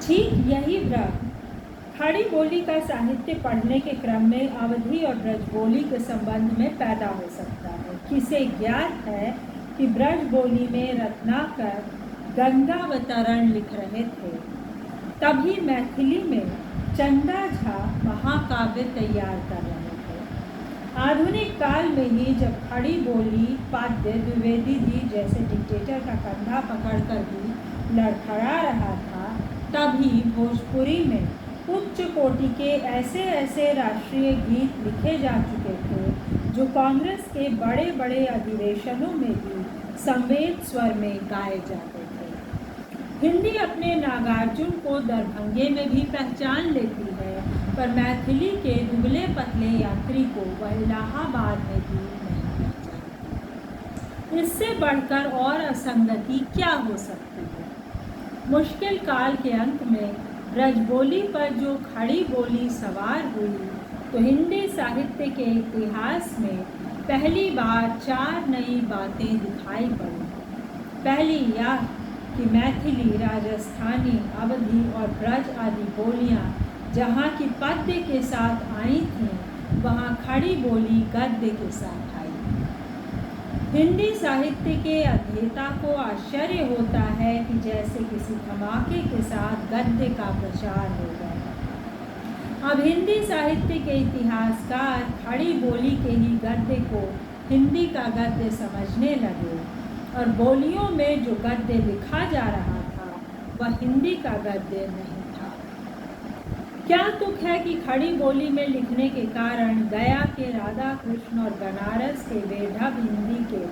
ठीक यही भ्रम खड़ी बोली का साहित्य पढ़ने के क्रम में अवधी और ब्रज बोली के संबंध में पैदा हो सकता है। किसे ज्ञात है कि ब्रज बोली में रत्नाकर गंगावतरण लिख रहे थे, तभी मैथिली में चंदा झा महाकाव्य तैयार कर रहे थे। आधुनिक काल में ही जब खड़ी बोली पाद्य द्विवेदी जी जैसे डिक्टेटर का कंधा पकड़कर भी लड़खड़ा रहा था, तभी भोजपुरी में उच्च कोटि के ऐसे राष्ट्रीय गीत लिखे जा चुके थे जो कांग्रेस के बड़े बड़े अधिवेशनों में भी संवेद स्वर में गाए जाते थे। हिंदी अपने नागार्जुन को दरभंगे में भी पहचान लेती है, पर मैथिली के दुबले पतले यात्री को वह इलाहाबाद में भी नहीं पहचानती। इससे बढ़कर और असंगति क्या हो सकती है? मुश्किल काल के अंत में ब्रजबोली पर जो खड़ी बोली सवार हुई, तो हिंदी साहित्य के इतिहास में पहली बार 4 नई बातें दिखाई पड़ी। पहली यह कि मैथिली, राजस्थानी, अवधी और ब्रज आदि बोलियां जहाँ की पद्य के साथ आई थीं, वहाँ खड़ी बोली गद्य के साथ आई। हिंदी साहित्य के अध्येता को आश्चर्य होता है कि जैसे किसी धमाके के साथ गद्य का प्रचार हो गया। अब हिंदी साहित्य के इतिहासकार खड़ी बोली के ही गद्य को हिंदी का गद्य समझने लगे और बोलियों में जो गद्य लिखा जा रहा था वह हिंदी का गद्य नहीं था। क्या दुख है कि खड़ी बोली में लिखने के कारण गया के राधा कृष्ण और बनारस के वेढब हिंदी के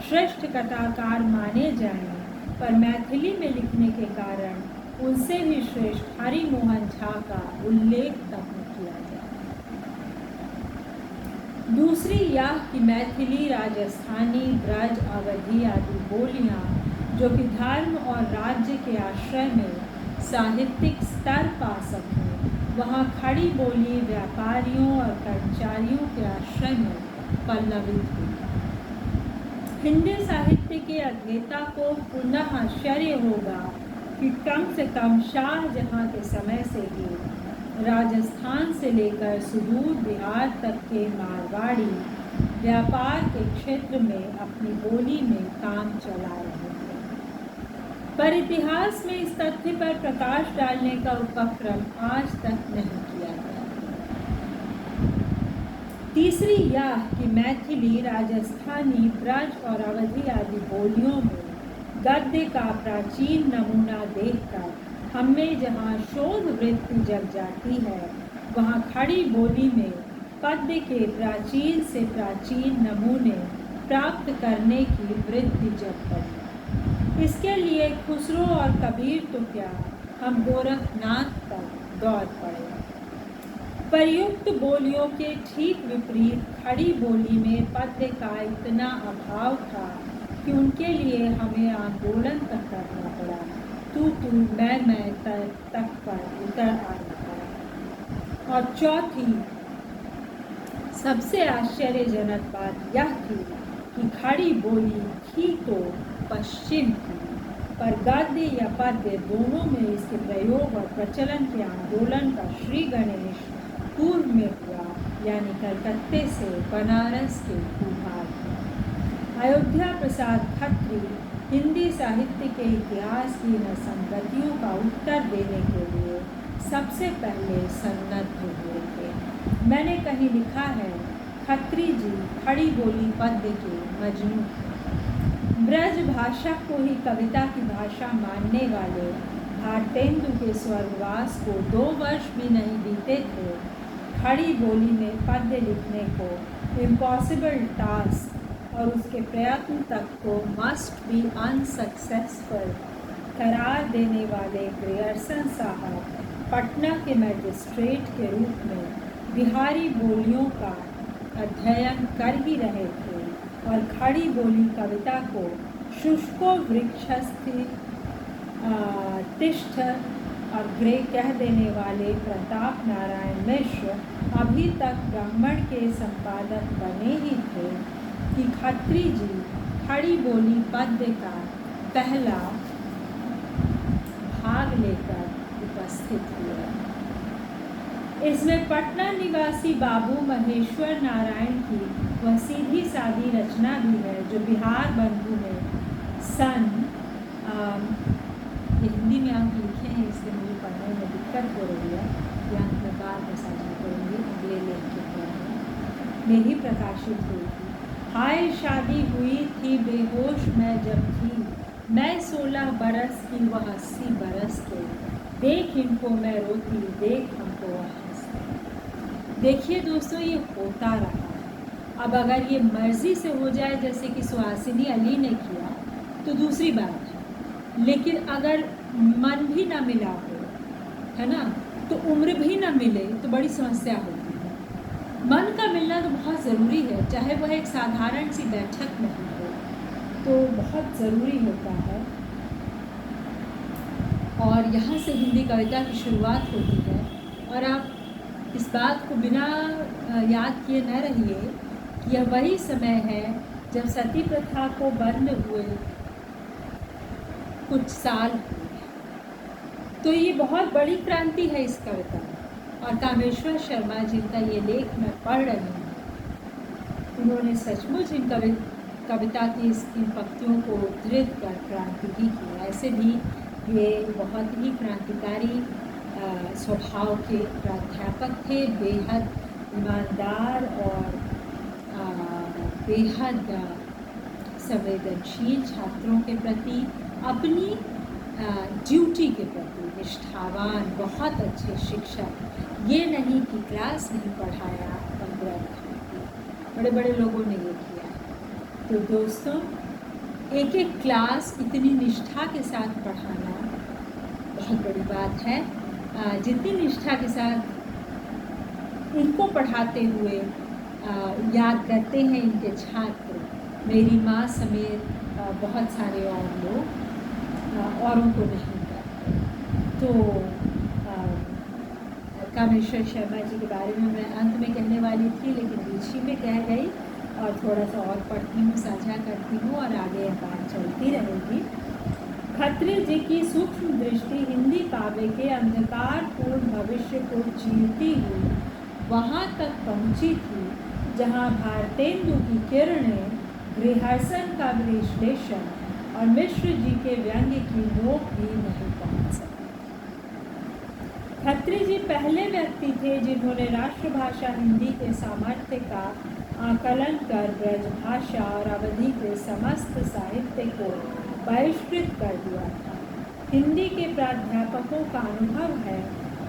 श्रेष्ठ कथाकार माने जाएं, पर मैथिली में लिखने के कारण उनसे भी श्रेष्ठ हरि मोहन झा का उल्लेख तक न किया जाए। दूसरी यह कि मैथिली, राजस्थानी, ब्रज, अवधी आदि बोलियां जो कि धर्म और राज्य के आश्रय में साहित्यिक स्तर पा सकें, वहाँ खड़ी बोली व्यापारियों और कर्मचारियों के आश्रय में पल्लवित हुई। हिंदी साहित्य के अध्येता को पुनः आश्चर्य होगा कि कम से कम शाहजहां के समय से ही राजस्थान से लेकर सुदूर बिहार तक के मारवाड़ी व्यापार के क्षेत्र में अपनी बोली में काम चला रहे थे, पर इतिहास में इस तथ्य पर प्रकाश डालने का उपक्रम आज तक नहीं किया गया। तीसरी यह कि मैथिली, राजस्थानी, ब्रज और अवधी आदि बोलियों में गद्य का प्राचीन नमूना देखकर हमें जहाँ शोध वृत्ति जग जाती है, वहाँ खड़ी बोली में पद्य के प्राचीन से प्राचीन नमूने प्राप्त करने की वृत्ति जग पड़ी। इसके लिए खुसरो और कबीर तो क्या, हम गोरखनाथ तक दौड़ पड़े। प्रयुक्त बोलियों के ठीक विपरीत खड़ी बोली में पद्य का इतना अभाव था कि उनके लिए हमें आंदोलन तक करना पड़ा, तू मैं तक पर उतर आना पड़ा। और चौथी सबसे आश्चर्यजनक बात यह थी कि खड़ी बोली थी तो पश्चिम की, पर गद्य या पद्य दोनों में इसके प्रयोग और प्रचलन के आंदोलन का श्री गणेश पूर्व में हुआ, यानी कलकत्ते से बनारस के भूभाग में। अयोध्या प्रसाद खत्री हिंदी साहित्य के इतिहास की इन असंगतियों का उत्तर देने के लिए सबसे पहले सन्नद्ध हुए थे। मैंने कहीं लिखा है, खत्री जी खड़ी बोली पद्य के मजनू। ब्रज भाषा को ही कविता की भाषा मानने वाले भारतेंदु के स्वर्गवास को 2 वर्ष भी नहीं बीते थे खड़ी बोली में पद्य लिखने को इम्पॉसिबल टास्क और उसके प्रयत्न तक को मस्ट बी अनसक्सेसफुल करार देने वाले ग्रेयर्सन साहब पटना के मैजिस्ट्रेट के रूप में बिहारी बोलियों का अध्ययन कर ही रहे थे और खड़ी बोली कविता को शुष्को वृक्षस्थि तिष्ठ और ग्रे कह देने वाले प्रताप नारायण मिश्र अभी तक ब्राह्मण के संपादक बने ही थे कि खत्री जी खड़ी बोली पद्य का पहला भाग लेकर उपस्थित हुए। इसमें पटना निवासी बाबू महेश्वर नारायण की वह सीधी सादी रचना भी है जो बिहार बंधु में सन हिंदी में अंक लिखे हैं, इसलिए मुझे पढ़ने में दिक्कत हो रही है। ये अंक मैं बाद में साझा करूँगी अगले लेख के पढ़ने में ही प्रकाशित हुई थी। हाय शादी हुई थी बेहोश मैं जब थी, मैं 16 बरस की वह 80 बरस के, देख इनको मैं रोती देख हमको वह हंसती। देखिए दोस्तों, ये होता रहा। अब अगर ये मर्जी से हो जाए जैसे कि सुहासिनी अली ने किया तो दूसरी बात है, लेकिन अगर मन भी ना मिला हो, है ना, तो उम्र भी ना मिले तो बड़ी समस्या होती है। मन का मिलना तो बहुत ज़रूरी है, चाहे वह एक साधारण सी बैठक में हो तो बहुत ज़रूरी होता है। और यहाँ से हिंदी कविता की शुरुआत होती है। और आप इस बात को बिना याद किए न रहिए कि यह वही समय है जब सती प्रथा को बंद हुए कुछ साल हुए। तो ये बहुत बड़ी क्रांति है इस कविता में। और कामेश्वर शर्मा जिनका ये लेख मैं पढ़ रही हूँ, उन्होंने सचमुच इन कविता की इन पंक्तियों को उद्धृत कर क्रांति ही की। ऐसे भी ये बहुत ही क्रांतिकारी स्वभाव के प्राध्यापक थे, बेहद ईमानदार और बेहद संवेदनशील, छात्रों के प्रति, अपनी ड्यूटी के प्रति निष्ठावान, बहुत अच्छे शिक्षक। ये नहीं कि क्लास नहीं पढ़ाया, 15 बड़े बड़े लोगों ने ये किया। तो दोस्तों, एक एक क्लास इतनी निष्ठा के साथ पढ़ाना बहुत बड़ी बात है। जितनी निष्ठा के साथ इनको पढ़ाते हुए याद करते हैं इनके छात्र, मेरी माँ समेत बहुत सारे और लोग औरों को नहीं करते। तो कामेश्वर शर्मा जी के बारे में मैं अंत में कहने वाली थी, लेकिन बीच ही में कह गई। और थोड़ा सा और पढ़ती हूँ, साझा करती हूँ और आगे बात चलती रहेगी। खत्री जी की सूक्ष्म दृष्टि हिंदी काव्य के अंधकारपूर्ण भविष्य को चीरती हुई वहाँ तक पहुँची थी जहाँ भारतेंदु की किरणें गृहर्सन का विश्लेषण और मिश्र जी के व्यंग्य की नोक भी नहीं पहुँच सकी। खत्री जी पहले व्यक्ति थे जिन्होंने राष्ट्रभाषा हिंदी के सामर्थ्य का आकलन कर ब्रजभाषा और अवधि के समस्त साहित्य को बहिष्कृत कर दिया था। हिंदी के प्राध्यापकों का अनुभव है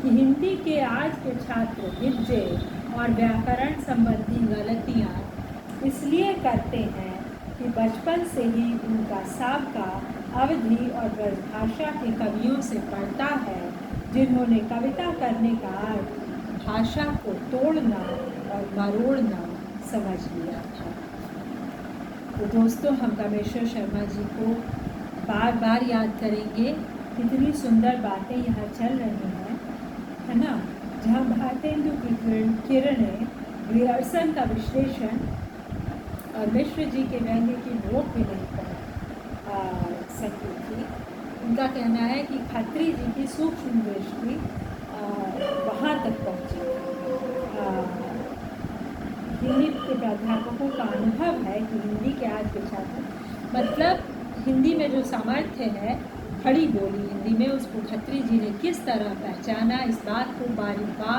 कि हिंदी के आज के छात्र हिज्जे और व्याकरण संबंधी गलतियाँ इसलिए करते हैं कि बचपन से ही उनका साबका अवधि और ब्रजभाषा के कवियों से पड़ता है, जिन्होंने कविता करने का अर्थ भाषा को तोड़ना और मरोड़ना समझ लिया था। तो दोस्तों, हम कामेश्वर शर्मा जी को बार बार याद करेंगे। कितनी सुंदर बातें यहाँ चल रही हैं, है ना, जहाँ भारतेंदु की किरणें गृहर्सन का विश्लेषण और मिश्र जी के व्यंग्य की नोक भी नहीं पहुँच सकी थी। उनका कहना है कि खत्री जी की सूक्ष्म दृष्टि वहाँ तक पहुँची। हिंदी के प्राध्यापकों का अनुभव है कि हिंदी के आज के छात्र, मतलब हिंदी में जो सामर्थ्य है खड़ी बोली हिंदी में, उसको खत्री जी ने किस तरह पहचाना, इस बात को बार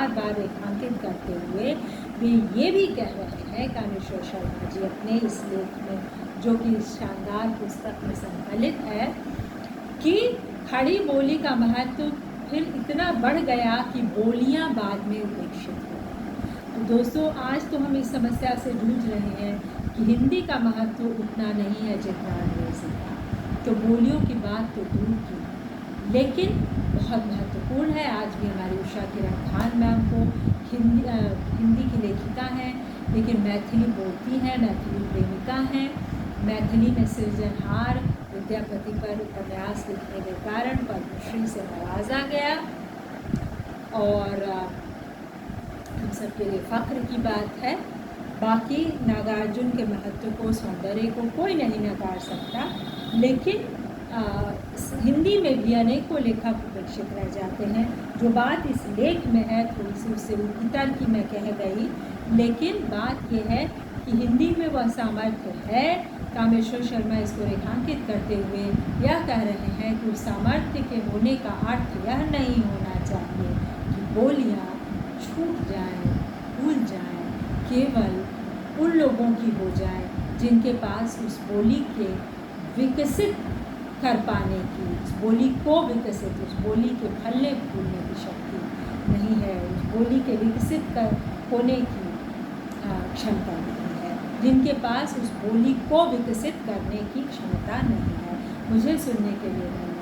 बार रेखांकित करते हुए वे ये भी कह रहे हैं कामेश्वर शर्मा जी अपने इस लेख में, जो कि इस शानदार पुस्तक में संकलित है, कि खड़ी बोली का महत्व फिर इतना बढ़ गया कि बोलियां बाद में उपेक्षित हो। तो दोस्तों, आज तो हम इस समस्या से जूझ रहे हैं कि हिंदी का महत्व उतना नहीं है जितना अंग्रेजी का। तो बोलियों की बात तो दूर की, लेकिन बहुत महत्वपूर्ण है। आज भी हमारी उषा किरण खान मैम को हिंदी की लेखिका हैं, लेकिन मैथिली बोलती हैं, मैथिली प्रेमिका हैं। मैथिली में सृजनहार विद्यापति पर उपन्यास लिखने के कारण पद्मश्री से नवाजा गया, और हम सबके लिए फ़ख्र की बात है। बाकी नागार्जुन के महत्व को, सौंदर्य को कोई नहीं नकार सकता, लेकिन हिंदी में भी अनेकों लेखक उपेक्षित रह जाते हैं। जो बात इस लेख में है थोड़ी सी उससे उतर की मैं कह गई, लेकिन बात यह है कि हिंदी में वह सामर्थ्य है। कामेश्वर शर्मा इसको रेखांकित करते हुए यह कह रहे हैं कि उस सामर्थ्य के होने का अर्थ यह नहीं होना चाहिए कि बोलियाँ छूट जाएं, भूल जाएं, केवल उन लोगों की हो जाए जिनके पास उस बोली के विकसित कर पाने की, उस बोली को विकसित, उस बोली के फलने फूलने की शक्ति नहीं है, उस बोली के विकसित कर होने की क्षमता नहीं है, जिनके पास उस बोली को विकसित करने की क्षमता नहीं है। मुझे सुनने के लिए धन्यवाद।